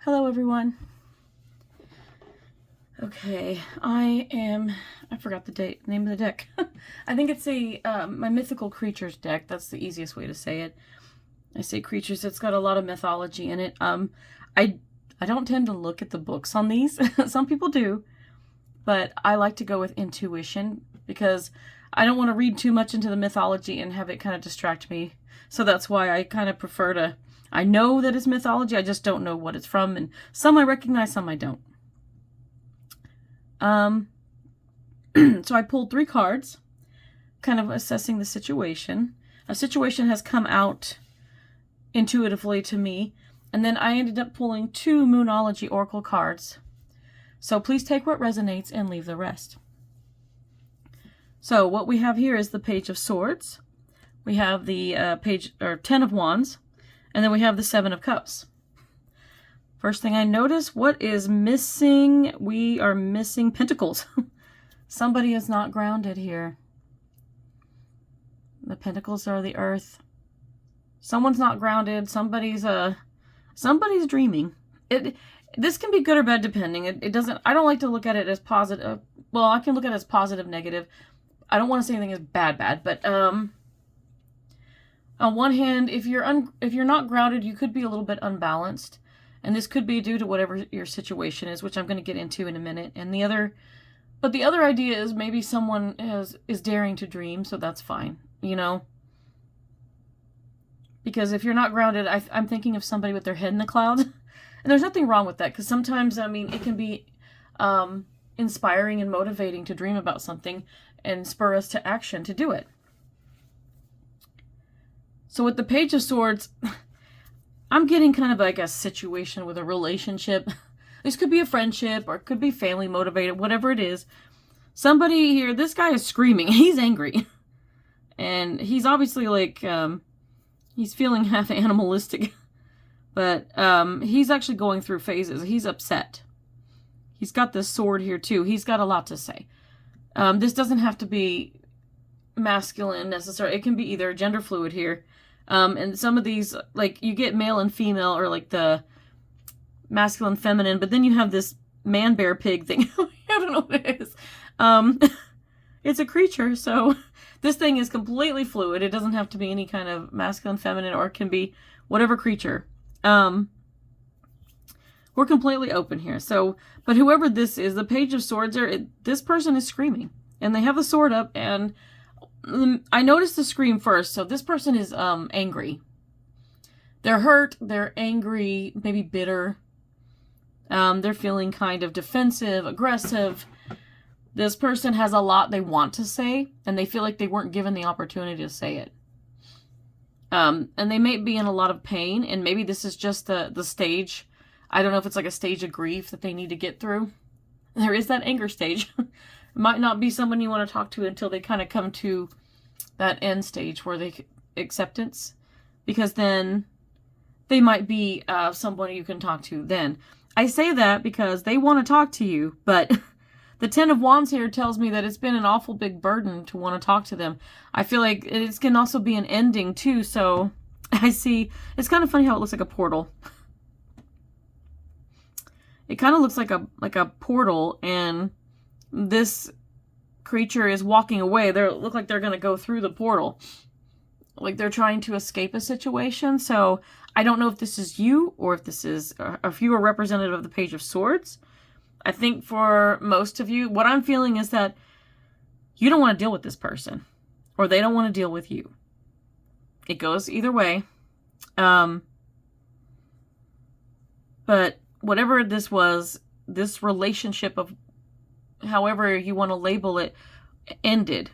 Hello everyone. Okay, I forgot the name of the deck. I think it's my mythical creatures deck. That's the easiest way to say it. I say creatures, it's got a lot of mythology in it. I don't tend to look at the books on these. Some people do, but I like to go with intuition because I don't want to read too much into the mythology and have it kind of distract me. So that's why I kind of prefer to, I know that it's mythology, I just don't know what it's from, and some I recognize, some I don't. So I pulled 3 cards, kind of assessing the situation. A situation has come out intuitively to me, and then I ended up pulling 2 Moonology Oracle cards. So please take what resonates and leave the rest. So what we have here is the Page of Swords. We have the Ten of Wands, and then we have the 7 of Cups. First thing I notice, what is missing? We are missing Pentacles. Somebody is not grounded here. The Pentacles are the Earth. Someone's not grounded. Somebody's dreaming. This can be good or bad depending. It doesn't. I don't like to look at it as positive. Well, I can look at it as positive, negative. I don't want to say anything as bad, but on one hand, if you're not grounded, you could be a little bit unbalanced. And this could be due to whatever your situation is, which I'm going to get into in a minute. And the other idea is maybe someone is daring to dream, so that's fine, you know? Because if you're not grounded, I'm thinking of somebody with their head in the clouds. And there's nothing wrong with that, because sometimes, I mean, it can be inspiring and motivating to dream about something and spur us to action to do it. So with the Page of Swords, I'm getting kind of like a situation with a relationship. This could be a friendship or it could be family motivated, whatever it is. Somebody here, this guy is screaming. He's angry. And he's obviously like, he's feeling half animalistic. But he's actually going through phases. He's upset. He's got this sword here too. He's got a lot to say. This doesn't have to be masculine necessarily. It can be either gender fluid here. And some of these, like, you get male and female, or like the masculine, feminine, but then you have this man, bear, pig thing. I don't know what it is. It's a creature, so this thing is completely fluid. It doesn't have to be any kind of masculine, feminine, or it can be whatever creature. We're completely open here. So, but whoever this is, the Page of Swords, this person is screaming, and they have the sword up, and I noticed the scream first. So this person is angry. They're hurt, they're angry, maybe bitter. They're feeling kind of defensive, aggressive. This person has a lot they want to say, and they feel like they weren't given the opportunity to say it. And they may be in a lot of pain, and maybe this is just the stage. I don't know if it's like a stage of grief that they need to get through. There is that anger stage. Might not be someone you want to talk to until they kind of come to that end stage where they acceptance, because then they might be someone you can talk to then. I say that because they want to talk to you, but the Ten of Wands here tells me that it's been an awful big burden to want to talk to them. I feel like it can also be an ending too, so I see, it's kind of funny how it looks like a portal. It kind of looks like a portal, and this creature is walking away. They look like they're going to go through the portal. Like they're trying to escape a situation. So I don't know if this is you, or if you are representative of the Page of Swords. I think for most of you, what I'm feeling is that you don't want to deal with this person, or they don't want to deal with you. It goes either way. But whatever this was, this relationship of however you want to label it, ended.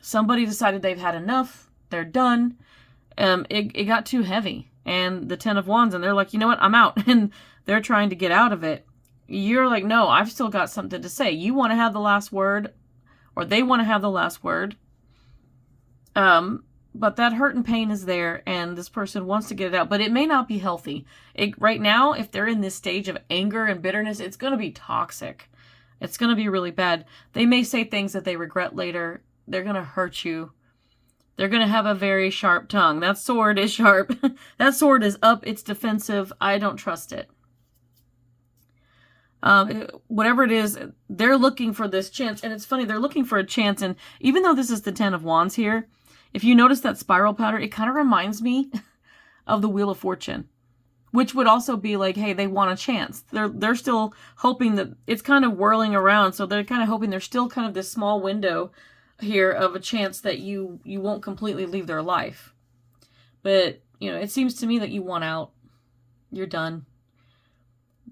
Somebody decided they've had enough. They're done. It got too heavy. And the Ten of Wands, and they're like, you know what, I'm out. And they're trying to get out of it. You're like, no, I've still got something to say. You want to have the last word, or they want to have the last word. But that hurt and pain is there, and this person wants to get it out, but it may not be healthy. Right now, if they're in this stage of anger and bitterness, it's going to be toxic. It's going to be really bad. They may say things that they regret later. They're going to hurt you. They're going to have a very sharp tongue. That sword is sharp. That sword is up. It's defensive. I don't trust it. Whatever it is, they're looking for this chance. And it's funny, they're looking for a chance. And even though this is the 10 of Wands here, if you notice that spiral pattern, it kind of reminds me of the Wheel of Fortune, which would also be like, hey, they want a chance. They're still hoping that it's kind of whirling around. So they're kind of hoping there's still kind of this small window here of a chance that you won't completely leave their life. But, it seems to me that you want out. You're done.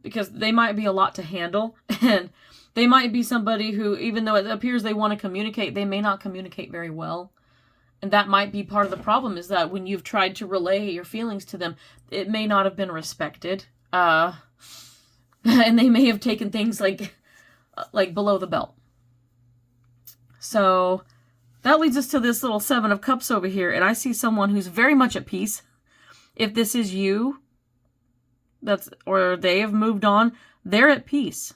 Because they might be a lot to handle. And they might be somebody who, even though it appears they want to communicate, they may not communicate very well. And that might be part of the problem, is that when you've tried to relay your feelings to them, it may not have been respected. And they may have taken things like below the belt. So that leads us to this little 7 of Cups over here. And I see someone who's very much at peace. If this is you, or they have moved on, they're at peace.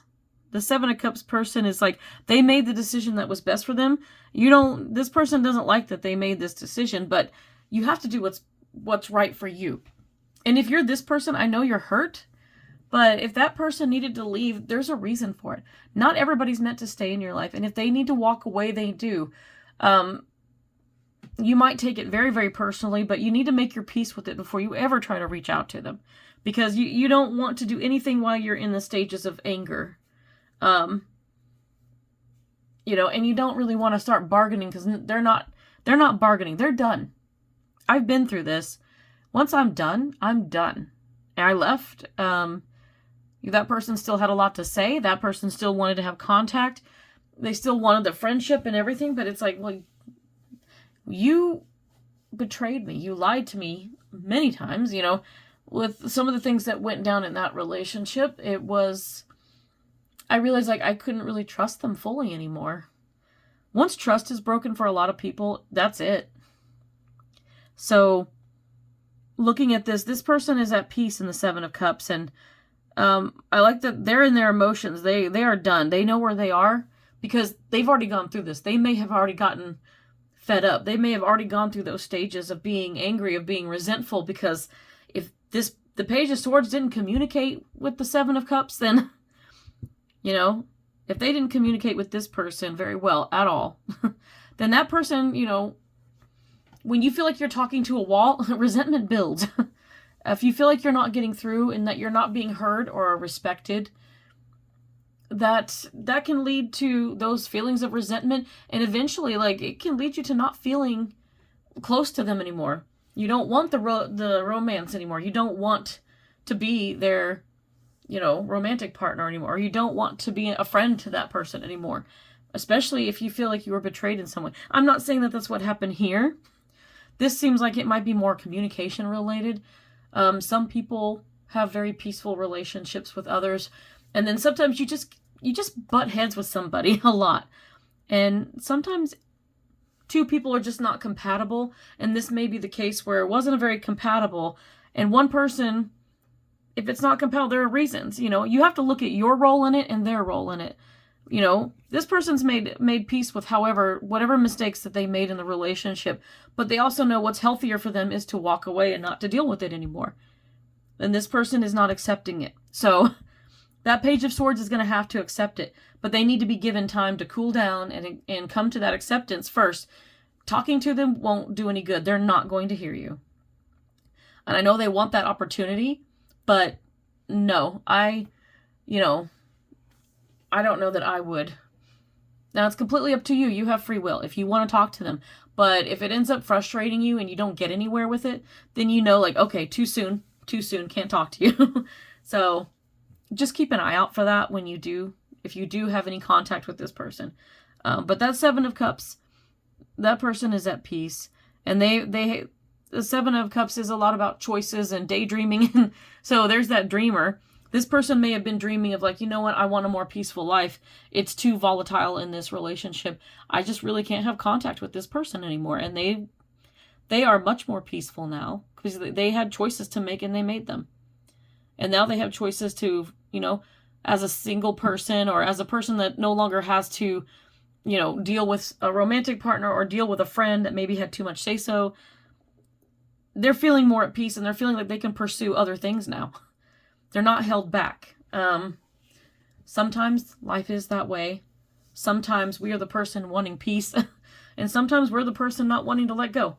The 7 of Cups person is like, they made the decision that was best for them. This person doesn't like that they made this decision, but you have to do what's right for you. And if you're this person, I know you're hurt, but if that person needed to leave, there's a reason for it. Not everybody's meant to stay in your life. And if they need to walk away, they do. You might take it very, very personally, but you need to make your peace with it before you ever try to reach out to them. Because you don't want to do anything while you're in the stages of anger. And you don't really want to start bargaining, because they're not bargaining. They're done. I've been through this. Once I'm done, I'm done. And I left. That person still had a lot to say. That person still wanted to have contact. They still wanted the friendship and everything, but it's like, well, you betrayed me. You lied to me many times, with some of the things that went down in that relationship. I realized I couldn't really trust them fully anymore. Once trust is broken for a lot of people, that's it. So looking at this person is at peace in the 7 of Cups. And I like that they're in their emotions. They are done. They know where they are because they've already gone through this. They may have already gotten fed up. They may have already gone through those stages of being angry, of being resentful, because if the Page of Swords didn't communicate with the 7 of Cups, then if they didn't communicate with this person very well at all, then that person, when you feel like you're talking to a wall, resentment builds. If you feel like you're not getting through and that you're not being heard or respected, that can lead to those feelings of resentment. And eventually, it can lead you to not feeling close to them anymore. You don't want the romance anymore. You don't want to be their romantic partner anymore. Or you don't want to be a friend to that person anymore. Especially if you feel like you were betrayed in some way. I'm not saying that that's what happened here. This seems like it might be more communication related. Some people have very peaceful relationships with others. And then sometimes you just butt heads with somebody a lot. And sometimes two people are just not compatible. And this may be the case where it wasn't a very compatible. And one person, if it's not compatible, there are reasons. You have to look at your role in it and their role in it. This person's made peace with whatever mistakes that they made in the relationship. But they also know what's healthier for them is to walk away and not to deal with it anymore. And this person is not accepting it. So that Page of Swords is going to have to accept it. But they need to be given time to cool down and come to that acceptance first. Talking to them won't do any good. They're not going to hear you. And I know they want that opportunity, but no, I don't know that I would. Now, it's completely up to you. You have free will if you want to talk to them. But if it ends up frustrating you and you don't get anywhere with it, then okay, too soon, can't talk to you. So just keep an eye out for that if you do have any contact with this person. But that 7 of Cups, that person is at peace. And the 7 of Cups is a lot about choices and daydreaming. So there's that dreamer. This person may have been dreaming of I want a more peaceful life. It's too volatile in this relationship. I just really can't have contact with this person anymore. And they are much more peaceful now because they had choices to make and they made them. And now they have choices to, as a single person or as a person that no longer has to, deal with a romantic partner or deal with a friend that maybe had too much say-so. They're feeling more at peace and they're feeling like they can pursue other things now. They're not held back. Sometimes life is that way. Sometimes we are the person wanting peace, and sometimes we're the person not wanting to let go.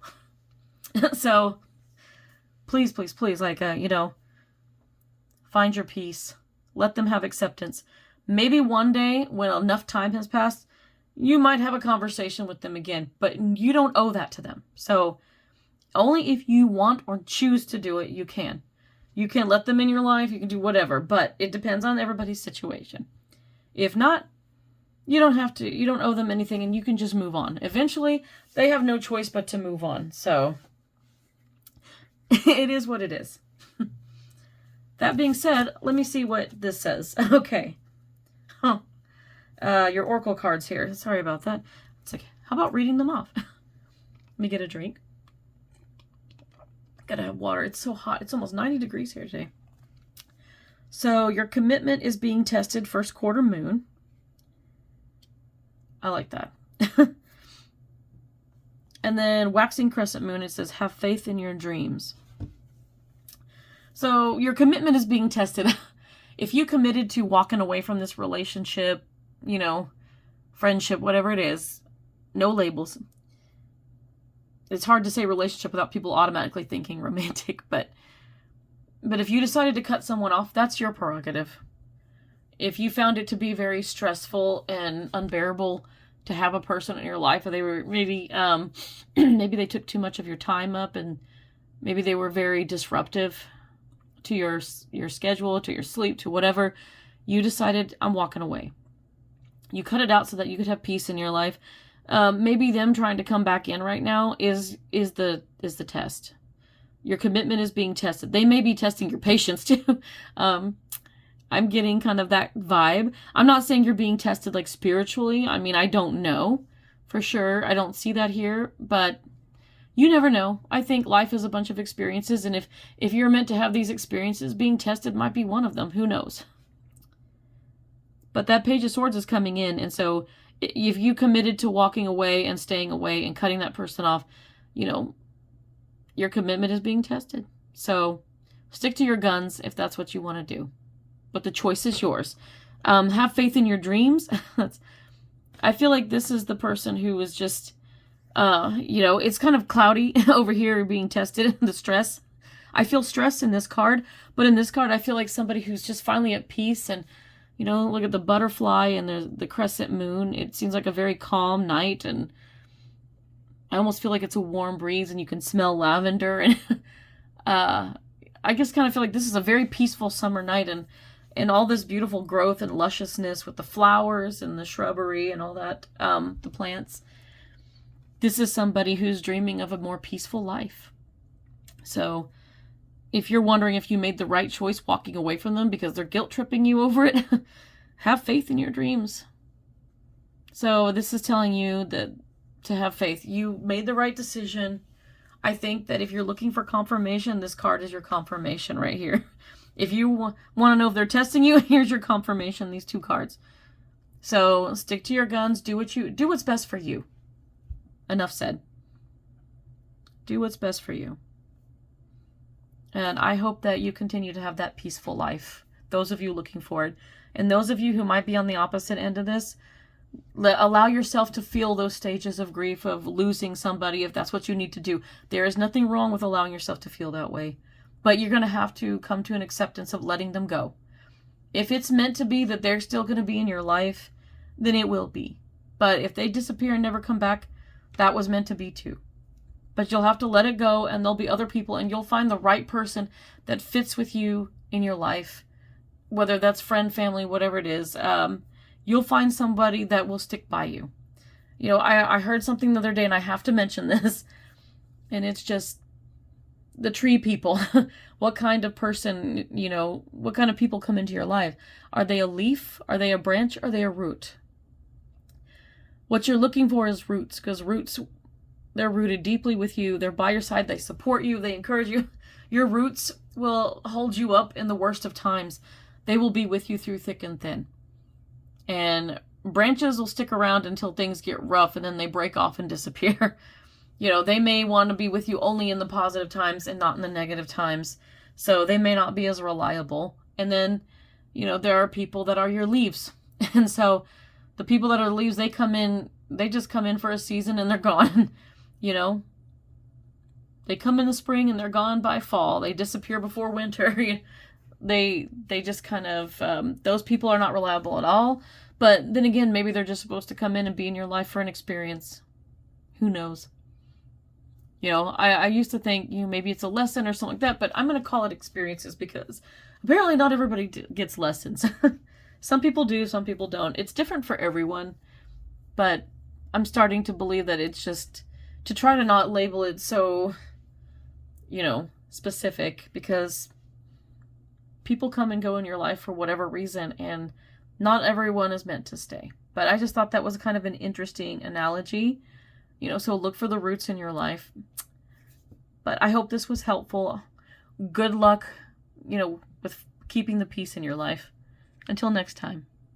So please, please, please, like, find your peace. Let them have acceptance. Maybe one day, when enough time has passed, you might have a conversation with them again, but you don't owe that to them. So only if you want or choose to do it, you can. You can let them in your life, you can do whatever, but it depends on everybody's situation. If not, you don't have to, you don't owe them anything, and you can just move on. Eventually, they have no choice but to move on. So it is what it is. That being said, let me see what this says. Okay. Your oracle cards here. Sorry about that. It's like, how about reading them off? Let me get a drink. Gotta have water. It's so hot. It's almost 90 degrees here today. So your commitment is being tested, first quarter moon. I like that. And then waxing crescent moon, it says, have faith in your dreams. So your commitment is being tested. If you committed to walking away from this relationship, friendship, whatever it is, no labels. It's hard to say relationship without people automatically thinking romantic, but if you decided to cut someone off, that's your prerogative. If you found it to be very stressful and unbearable to have a person in your life, or they were maybe they took too much of your time up, and maybe they were very disruptive to your schedule, to your sleep, to whatever, you decided, I'm walking away. You cut it out so that you could have peace in your life. Maybe them trying to come back in right now is the test. Your commitment is being tested. They may be testing your patience too. I'm getting kind of that vibe. I'm not saying you're being tested like spiritually. I mean, I don't know for sure. I don't see that here, but you never know. I think life is a bunch of experiences, and if you're meant to have these experiences, being tested might be one of them. Who knows? But that Page of Swords is coming in, and so if you committed to walking away and staying away and cutting that person off, your commitment is being tested. So stick to your guns if that's what you want to do. But the choice is yours. Have faith in your dreams. I feel like this is the person who is just, it's kind of cloudy over here being tested, the stress. I feel stress in this card, but in this card, I feel like somebody who's just finally at peace, and look at the butterfly and the crescent moon. It seems like a very calm night, and I almost feel like it's a warm breeze, and you can smell lavender. And I just kind of feel like this is a very peaceful summer night, and all this beautiful growth and lusciousness with the flowers and the shrubbery and all that, the plants. This is somebody who's dreaming of a more peaceful life. So if you're wondering if you made the right choice walking away from them because they're guilt tripping you over it, have faith in your dreams. So this is telling you that to have faith. You made the right decision. I think that if you're looking for confirmation, this card is your confirmation right here. If you want to know if they're testing you, here's your confirmation, these two cards. So stick to your guns. Do what's best for you. Enough said. Do what's best for you. And I hope that you continue to have that peaceful life. Those of you looking for it. And those of you who might be on the opposite end of this, allow yourself to feel those stages of grief of losing somebody if that's what you need to do. There is nothing wrong with allowing yourself to feel that way. But you're going to have to come to an acceptance of letting them go. If it's meant to be that they're still going to be in your life, then it will be. But if they disappear and never come back, that was meant to be too. But you'll have to let it go, and there'll be other people, and you'll find the right person that fits with you in your life, whether that's friend, family, whatever it is. You'll find somebody that will stick by you. I heard something the other day, and I have to mention this, and it's just the tree people. What kind of person, what kind of people come into your life? Are they a leaf? Are they a branch? Are they a root? What you're looking for is roots, because roots, they're rooted deeply with you. They're by your side. They support you. They encourage you. Your roots will hold you up in the worst of times. They will be with you through thick and thin. And branches will stick around until things get rough, and then they break off and disappear. They may want to be with you only in the positive times and not in the negative times. So they may not be as reliable. And then, there are people that are your leaves. And so the people that are leaves, they just come in for a season and they're gone. They come in the spring and they're gone by fall. They disappear before winter. They just kind of, those people are not reliable at all. But then again, maybe they're just supposed to come in and be in your life for an experience. Who knows? I used to think, maybe it's a lesson or something like that, but I'm going to call it experiences because apparently not everybody gets lessons. Some people do, some people don't. It's different for everyone, but I'm starting to believe that it's just to try to not label it so, specific, because people come and go in your life for whatever reason, and not everyone is meant to stay. But I just thought that was kind of an interesting analogy. So look for the roots in your life. But I hope this was helpful. Good luck, with keeping the peace in your life. Until next time.